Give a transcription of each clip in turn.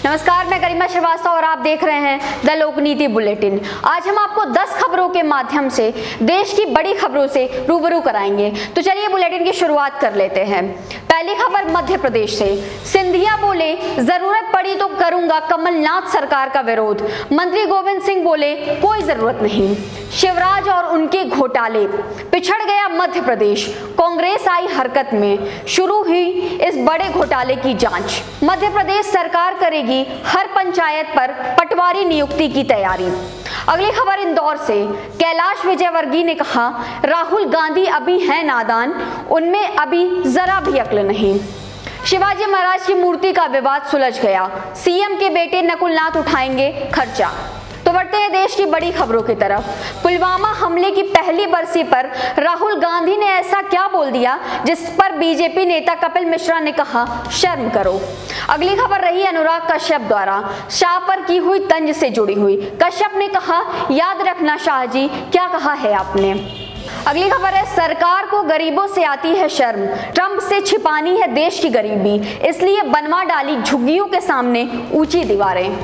नमस्कार, मैं गरिमा श्रीवास्तव और आप देख रहे हैं द लोकनीति बुलेटिन। आज हम आपको 10 खबरों के माध्यम से देश की बड़ी खबरों से रूबरू कराएंगे। तो चलिए बुलेटिन की शुरुआत कर लेते हैं। पहली खबर मध्य प्रदेश से। सिंधिया बोले, जरूरत पड़ी तो करूंगा कमलनाथ सरकार का विरोध। मंत्री गोविंद सिंह बोले, कोई जरूरत नहीं। शिवराज और उनके घोटाले, पिछड़ गया मध्य प्रदेश, कांग्रेस आई हरकत में, शुरू हुई इस बड़े घोटाले की जांच। मध्य प्रदेश सरकार करेगी हर पंचायत पर पटवारी नियुक्ति की तैयारी। अगली खबर इंदौर से। कैलाश विजयवर्गीय ने कहा, राहुल गांधी अभी हैं नादान, उनमें अभी जरा भी अक्ल नहीं। शिवाजी महाराज की मूर्ति का विवाद सुलझ गया, सीएम के बेटे नकुलनाथ उठाएंगे खर्चा। तो बढ़ते हैं देश की बड़ी खबरों की तरफ। पुलवामा हमले की पहली बरसी पर राहुल गांधी ने ऐसा क्या बोल दिया जिस पर बीजेपी नेता कपिल मिश्रा ने कहा, शर्म करो। अगली खबर रही अनुराग कश्यप द्वारा शाह पर की हुई तंज से जुड़ी हुई। कश्यप ने कहा, याद रखना शाह जी, क्या कहा है आपने। अगली खबर है, सरकार को गरीबों से आती है शर्म, ट्रंप से छिपानी है देश की गरीबी, इसलिए बनवा डाली झुग्गियों के सामने ऊंची दीवारें।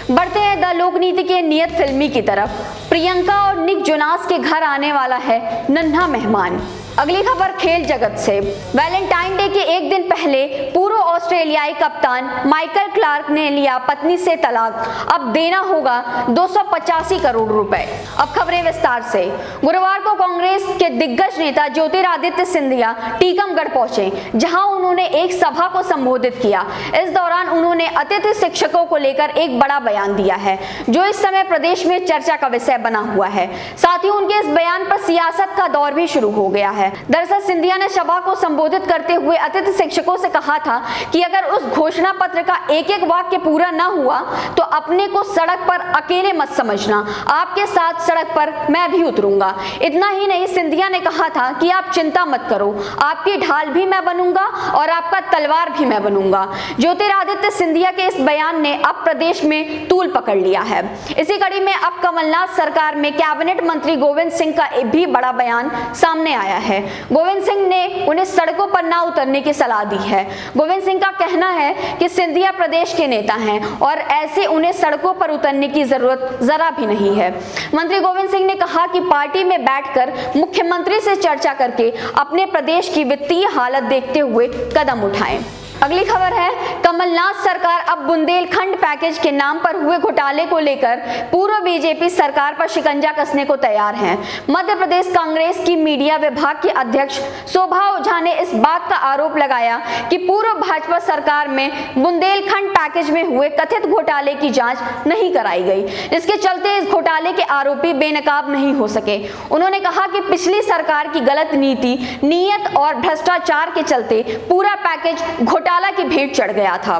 बढ़ते हैं द लोकनीति के नियत फिल्मी की तरफ। प्रियंका और निक जोनास के घर आने वाला है नन्हा मेहमान। अगली खबर खेल जगत से। वैलेंटाइन डे के एक दिन पहले पूर्व ऑस्ट्रेलियाई कप्तान माइकल क्लार्क ने लिया पत्नी से तलाक, अब देना होगा 285 करोड़ रुपए। अब खबरें विस्तार से। गुरुवार को कांग्रेस के दिग्गज नेता ज्योतिरादित्य सिंधिया टीकमगढ़ पहुंचे, जहां उन्होंने एक सभा को संबोधित किया। इस दौरान उन्होंने अतिथि शिक्षकों को लेकर एक बड़ा बयान दिया है, जो इस समय प्रदेश में चर्चा का विषय बना हुआ है। साथ ही उनके इस बयान पर सियासत का दौर भी शुरू हो गया है। दरअसल सिंधिया ने सभा को संबोधित करते हुए अतिथि शिक्षकों से कहा था कि अगर उस घोषणा पत्र का एक एक वाक्य पूरा न हुआ तो अपने को सड़क पर अकेले मत समझना, आपके साथ सड़क पर मैं भी उतरूंगा। इतना ही नहीं, सिंधिया ने कहा था कि आप चिंता मत करो, आपकी ढाल भी मैं बनूंगा और आपका तलवार भी मैं बनूंगा। ज्योतिरादित्य सिंधिया के इस बयान ने अब प्रदेश में तूल पकड़ लिया है। इसी कड़ी में अब कमलनाथ सरकार में कैबिनेट मंत्री गोविंद सिंह का भी बड़ा बयान सामने आया है। गोविंद सिंह ने उन्हें सड़कों पर ना उतरने की सलाह दी है। गोविंद सिंह का कहना है कि सिंधिया प्रदेश के नेता हैं और ऐसे उन्हें सड़कों पर उतरने की जरूरत जरा भी नहीं है। मंत्री गोविंद सिंह ने कहा कि पार्टी में बैठकर मुख्यमंत्री से चर्चा करके अपने प्रदेश की वित्तीय हालत देखते हुए कदम उठाएं। अगली खबर है, कमलनाथ सरकार अब बुंदेलखंड पैकेज के नाम पर हुए घोटाले को लेकर पूर्व बीजेपी सरकार पर शिकंजा कसने को तैयार है। मध्य प्रदेश कांग्रेस की मीडिया विभाग की अध्यक्ष शोभा ओझा ने इस बात का आरोप लगाया कि पूर्व भाजपा सरकार में बुंदेलखंड पैकेज में हुए कथित घोटाले की जांच नहीं कराई गई, जिसके चलते इस घोटाले के आरोपी बेनकाब नहीं हो सके। उन्होंने कहा कि पिछली सरकार की गलत नीति, नीयत और भ्रष्टाचार के चलते पूरा पैकेज घोटाला की भेंट चढ़ गया था।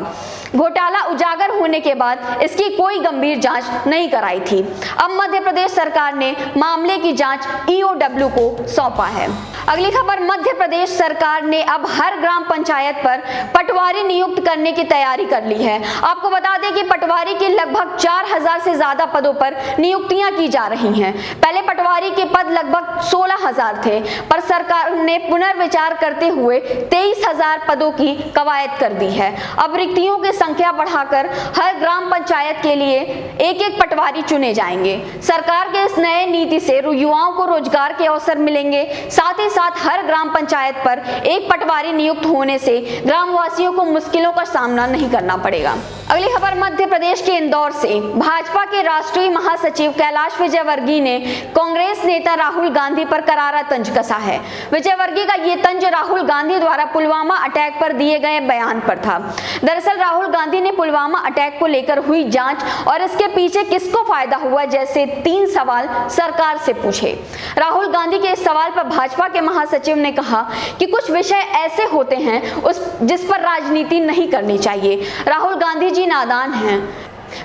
घोटाला उजागर होने के बाद इसकी कोई गंभीर जांच नहीं कराई थी। अब मध्य प्रदेश सरकार ने मामले की जांच ईओडब्ल्यू को सौंपा है। अगली खबर, मध्य प्रदेश सरकार ने अब हर ग्राम पंचायत पर पटवारी नियुक्त करने की तैयारी कर ली है। आपको बता दें कि पटवारी के लगभग 4000 से ज्यादा पदों पर नियुक्तियां की जा रही हैं। पहले पटवारी के पद लगभग 16000 थे, पर सरकार ने पुनर्विचार करते हुए 23000 पदों की कवायद कर दी है। अब रिक्तियों की संख्या बढ़ाकर हर ग्राम पंचायत के लिए एक एक पटवारी चुने जाएंगे। सरकार के इस नए नीति से युवाओं को रोजगार के अवसर मिलेंगे। साथ ही साथ हर ग्राम पंचायत पर एक पटवारी नियुक्त होने से ग्रामवासियों को मुश्किलों का सामना नहीं करना पड़ेगा। अगली खबर मध्य प्रदेश के इंदौर से। भाजपा के राष्ट्रीय महासचिव कैलाश विजयवर्गीय ने कांग्रेस नेता राहुल गांधी पर करारा तंज कसा है। विजयवर्गीय का ये तंज राहुल गांधी द्वारा पुलवामा अटैक पर दिए गए बयान पर था। दरअसल राहुल गांधी ने पुलवामा अटैक को लेकर हुई जांच और इसके पीछे किसको फायदा हुआ जैसे 3 सवाल सरकार से पूछे। राहुल गांधी के इस सवाल पर भाजपा के महासचिव ने कहा कि कुछ विषय ऐसे होते हैं जिस पर राजनीति नहीं करनी चाहिए। राहुल गांधी जी नादान हैं।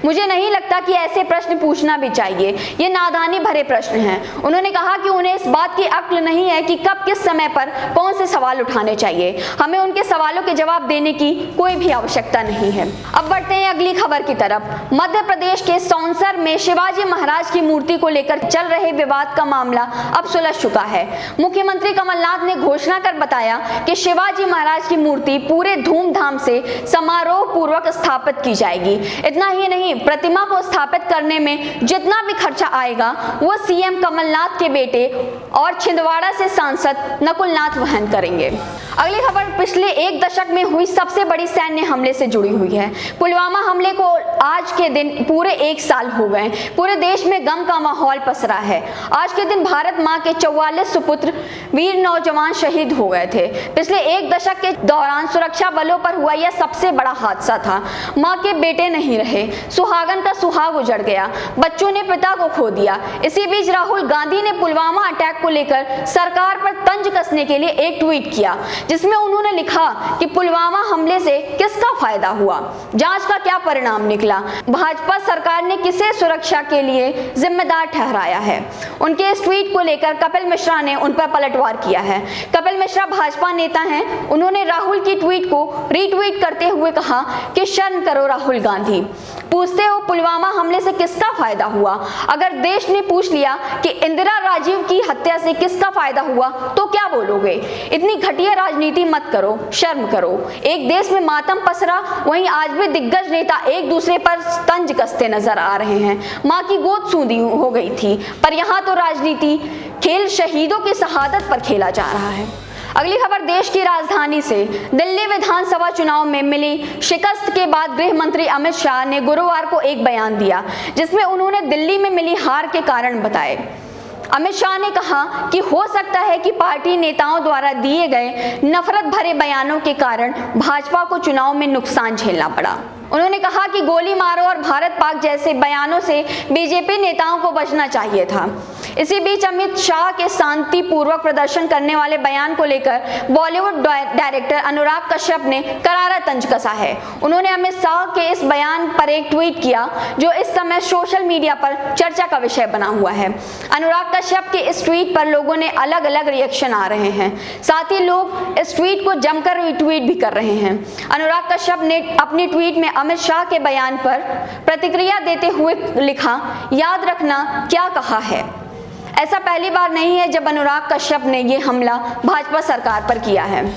मुझे नहीं लगता कि ऐसे प्रश्न पूछना भी चाहिए, ये नादानी भरे प्रश्न हैं। उन्होंने कहा कि उन्हें इस बात की अक्ल नहीं है कि कब किस समय पर कौन से सवाल उठाने चाहिए। हमें उनके सवालों के जवाब देने की कोई भी आवश्यकता नहीं है। अब बढ़ते हैं अगली खबर की तरफ। मध्य प्रदेश के सौंसर में शिवाजी महाराज की मूर्ति को लेकर चल रहे विवाद का मामला अब सुलझ चुका है। मुख्यमंत्री कमलनाथ ने घोषणा कर बताया कि शिवाजी महाराज की मूर्ति पूरे धूमधाम से समारोह पूर्वक स्थापित की जाएगी। इतना ही नहीं, प्रतिमा को स्थापित करने में जितना भी खर्चा आएगा वो सीएम कमलनाथ के बेटे और छिंदवाड़ा से सांसद नकुलनाथ वहन करेंगे। अगली खबर पिछले एक दशक में हुई सबसे बड़ी सैन्य हमले से जुड़ी हुई है। पुलवामा हमले को आज के दिन पूरे 1 साल हो गए। पूरे देश में गम का माहौल पसरा है। आज के दिन भारत मां के 44 सुपुत्र वीर नौजवान शहीद हो गए थे। पिछले एक दशक के दौरान सुरक्षा बलों पर हुआ यह सबसे बड़ा हादसा था। मां के बेटे नहीं रहे, सुहागन का सुहाग उजड़ गया, बच्चों ने पिता को खो दिया। इसी बीच राहुल गांधी ने पुलवामा अटैक को लेकर सरकार पर तंज कसने के लिए एक ट्वीट किया, जिसमें उन्होंने लिखा कि पुलवामा हमले से किसका फायदा हुआ, जांच का क्या परिणाम निकला, भाजपा सरकार ने किसे सुरक्षा के लिए जिम्मेदार ठहराया है। उनके इस ट्वीट को लेकर कपिल मिश्रा ने उन पर पलटवार किया है। कपिल मिश्रा भाजपा नेता हैं। उन्होंने राहुल की ट्वीट को रीट्वीट करते हुए कहा कि शर्म करो राहुल गांधी, पूछते हो पुलवामा हमले से किसका फायदा हुआ। अगर देश ने पूछ लिया कि इंदिरा राजीव की हत्या से किसका फायदा हुआ तो क्या बोलोगे। इतनी घटिया राजनीति मत करो, शर्म करो। एक देश में मातम पसरा, वहीं आज भी दिग्गज नेता एक दूसरे पर तंज कसते नजर आ रहे हैं। मां की गोद सूंधी हो गई थी, पर यहाँ तो राजनीति खेल शहीदों की शहादत पर खेला जा रहा है। अगली खबर देश की राजधानी से। दिल्ली विधानसभा चुनाव में मिली शिकस्त के बाद गृह मंत्री अमित शाह ने गुरुवार को एक बयान दिया, जिसमें उन्होंने दिल्ली में मिली हार के कारण बताए। अमित शाह ने कहा कि हो सकता है कि पार्टी नेताओं द्वारा दिए गए नफरत भरे बयानों के कारण भाजपा को चुनाव में नुकसान झेलना पड़ा। उन्होंने कहा कि गोली मारो और भारत पाक जैसे बयानों से बीजेपी नेताओं को बचना चाहिए था। इसी बीच अमित शाह के शांतिपूर्वक प्रदर्शन करने वाले बयान को लेकर बॉलीवुड डायरेक्टर अनुराग कश्यप ने करारा तंज कसा है। उन्होंने अमित शाह के इस बयान पर एक ट्वीट किया, जो इस समय सोशल मीडिया पर चर्चा का विषय बना हुआ है। अनुराग कश्यप के इस ट्वीट पर लोगों ने अलग अलग रिएक्शन आ रहे हैं। साथ ही लोग इस ट्वीट को जमकर रिट्वीट भी कर रहे हैं। अनुराग कश्यप ने अपनी ट्वीट में अमित शाह के बयान पर प्रतिक्रिया देते हुए लिखा, याद रखना क्या कहा है। ऐसा पहली बार नहीं है जब अनुराग कश्यप ने ये हमला भाजपा सरकार पर किया है।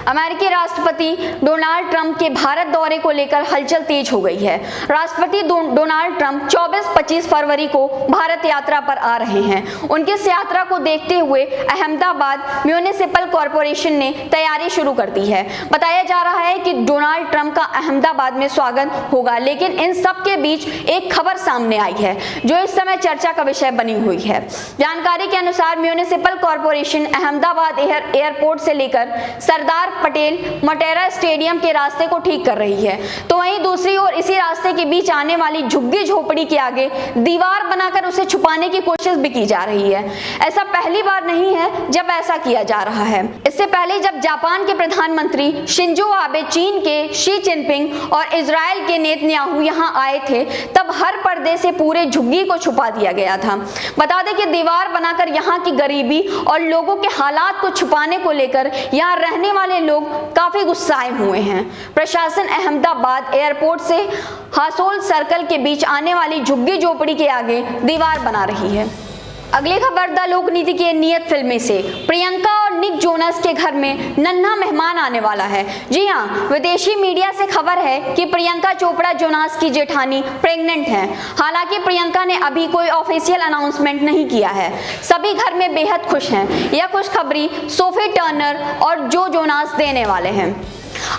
अमेरिकी राष्ट्रपति डोनाल्ड ट्रंप के भारत दौरे को लेकर हलचल तेज हो गई है। राष्ट्रपति डोनाल्ड ट्रंप 24-25 फरवरी को भारत यात्रा पर आ रहे हैं। उनकी इस यात्रा को देखते हुए अहमदाबाद म्यूनिसिपल कॉरपोरेशन ने तैयारी शुरू कर दी है। बताया जा रहा है कि डोनाल्ड ट्रंप का अहमदाबाद में स्वागत होगा, लेकिन इन सब के बीच एक खबर सामने आई है जो इस समय चर्चा का विषय बनी हुई है। जानकारी के अनुसार म्यूनिसिपल कॉरपोरेशन अहमदाबाद एयरपोर्ट से लेकर सरदार पटेल मोटेरा स्टेडियम के रास्ते को ठीक कर रही है, तो वहीं दूसरी ओर इसी रास्ते के बीच आने वाली झुग्गी झोपड़ी के आगे दीवार बनाकर उसे छुपाने की कोशिश भी की जा रही है। ऐसा पहली बार नहीं है जब ऐसा किया जा रहा है। इससे पहले जब जापान के प्रधानमंत्री शिंजो आबे, चीन के शी जिनपिंग और इजराइल के नेतन्याहू यहां आए थे, तब हर पर्दे से पूरे झुग्गी को छुपा दिया गया था। बता दें कि दीवार बनाकर यहां की गरीबी और लोगों के हालात को छुपाने को लेकर यहां रहने वाले लोग काफी गुस्साए हुए हैं। प्रशासन अहमदाबाद एयरपोर्ट से हासोल सर्कल के बीच आने वाली झुग्गी झोपड़ी के आगे दीवार बना रही है। अगली खबर द लोकनीति की नियत फिल्म से। प्रियंका और निक जोनस के घर में नन्हा मेहमान आने वाला है। जी हाँ, विदेशी मीडिया से खबर है कि प्रियंका चोपड़ा जोनास की जेठानी प्रेग्नेंट हैं। हालांकि प्रियंका ने अभी कोई ऑफिशियल अनाउंसमेंट नहीं किया है। सभी घर में बेहद खुश हैं। यह खुशखबरी सोफी टर्नर और जो जोनास देने वाले हैं।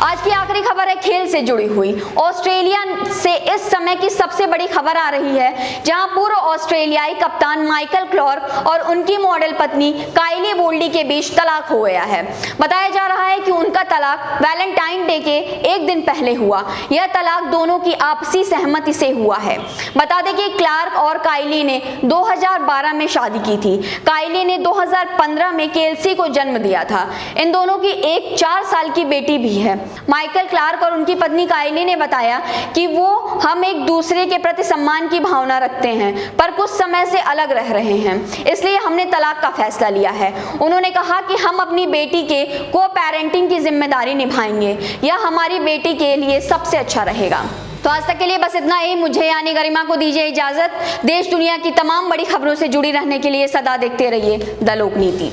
आज की आखिरी खबर है खेल से जुड़ी हुई। ऑस्ट्रेलिया से इस समय की सबसे बड़ी खबर आ रही है, जहां पूर्व ऑस्ट्रेलियाई कप्तान माइकल क्लार्क और उनकी मॉडल पत्नी काइली बोल्डी के बीच तलाक हो गया है। बताया जा रहा है कि उनका तलाक वैलेंटाइन डे के एक दिन पहले हुआ। यह तलाक दोनों की आपसी सहमति से हुआ है। बता दें कि क्लार्क और काइली ने 2012 में शादी की थी। काइली ने 2015 में केल्सी को जन्म दिया था। इन दोनों की एक 4 साल की बेटी भी है। है। माइकल क्लार्क और उनकी पत्नी काइली ने बताया कि वो हम एक दूसरे के प्रति सम्मान की भावना रखते हैं पर कुछ समय से अलग रह रहे हैं, इसलिए हमने तलाक का फैसला लिया है। उन्होंने कहा कि हम अपनी बेटी के को पेरेंटिंग की जिम्मेदारी निभाएंगे, यह हमारी बेटी के लिए सबसे अच्छा रहेगा। तो आज तक के लिए बस इतना ही। मुझे यानी गरिमा को दीजिए इजाजत। देश दुनिया की तमाम बड़ी खबरों से जुड़ी रहने के लिए सदा देखते रहिए द लोकनीति।